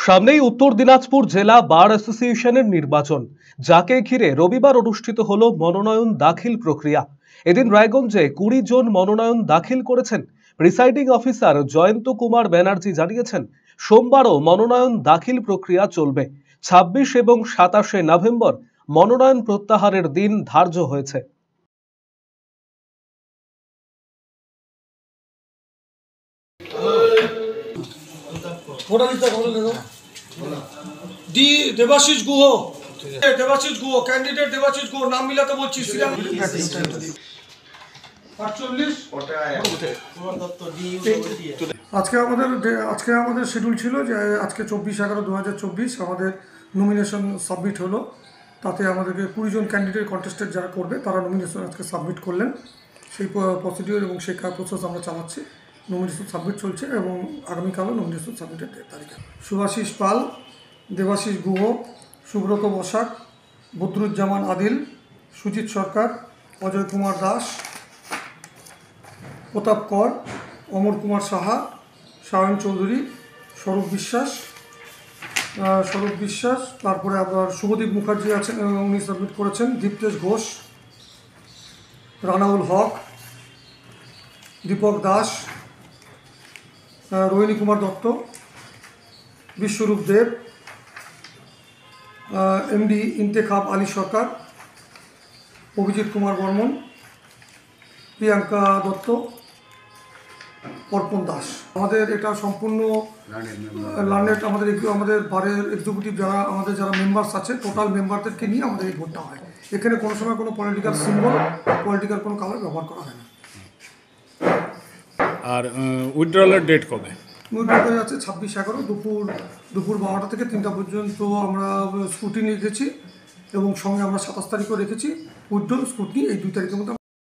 সামনেই উত্তর দিনাজপুর জেলা বার অ্যাসোসিয়েশনের নির্বাচন, যাকে ঘিরে রবিবার অনুষ্ঠিত হলো মনোনয়ন দাখিল প্রক্রিয়া। এদিন রায়গঞ্জে 20 জন মনোনয়ন দাখিল করেছেন। প্রিসাইডিং অফিসার জয়ন্ত কুমার ব্যানার্জি জানিয়েছেন, সোমবারও মনোনয়ন দাখিল প্রক্রিয়া চলবে। 26 এবং 27 নভেম্বর মনোনয়ন প্রত্যাহারের দিন ধার্য হয়েছে। ডি দেবাশিস গুহ, দেবাশিস গুহ ক্যান্ডিডেট দেবাশিস গুহ নাম মিলাতে বলছি। আজকে আমাদের শিডিউল ছিল যে আজকে 24/11/2024 আমাদের নমিনেশন সাবমিট হলো। তাতে আমাদেরকে 20 জন ক্যান্ডিডেট কন্টেস্টেড যারা করবে তারা নমিনেশন আজকে সাবমিট করলেন। সেই প্রসিডিওর এবং সেই প্রসেস আমরা চালাচ্ছি। নমিনেশন সাবমিট চলছে এবং আগামীকালও নমিনেশন সাবমিটের তারিখ। সুভাষিস পাল, দেবাশিস গুহ, সুব্রত বসাক, বদরুজ্জামান আদিল, সুজিত সরকার, অজয় কুমার দাস, প্রতাপ কর, অমর কুমার সাহা, সায়ন চৌধুরী, স্বরূপ বিশ্বাস, তারপরে আবার শুভদীপ মুখার্জি আছেন, উনি সাবমিট করেছেন, দীপ্তেশ ঘোষ, রানাউল হক, দীপক দাস, রোহিণী কুমার দত্ত, বিশ্বরূপ দেব, এমডি ইন্তেখাব আলী সরকার, অভিজিৎ কুমার বর্মন, প্রিয়াঙ্কা দত্ত, অর্পণ দাস। আমাদের এটা সম্পূর্ণ লার্নেট আমাদের বারের এক্সিকিউটিভ যারা মেম্বার্স আছে, টোটাল মেম্বারদেরকে নিয়ে আমাদের এই ভোটটা হয়। এখানে কোনো সময় কোনো পলিটিক্যাল সিম্বল, পলিটিক্যাল কোনো কালার ব্যবহার করা হয় না। আর উইথড্রলের ডেট কবে? উইথড্র হয়ে যাচ্ছে 26/11 দুপুর 12টা থেকে 3টা পর্যন্ত আমরা স্ক্রুটিনি রেখেছি এবং সঙ্গে আমরা 27 তারিখও রেখেছি। উইথড্র স্ক্রুটিনি এই 2 তারিখের মধ্যে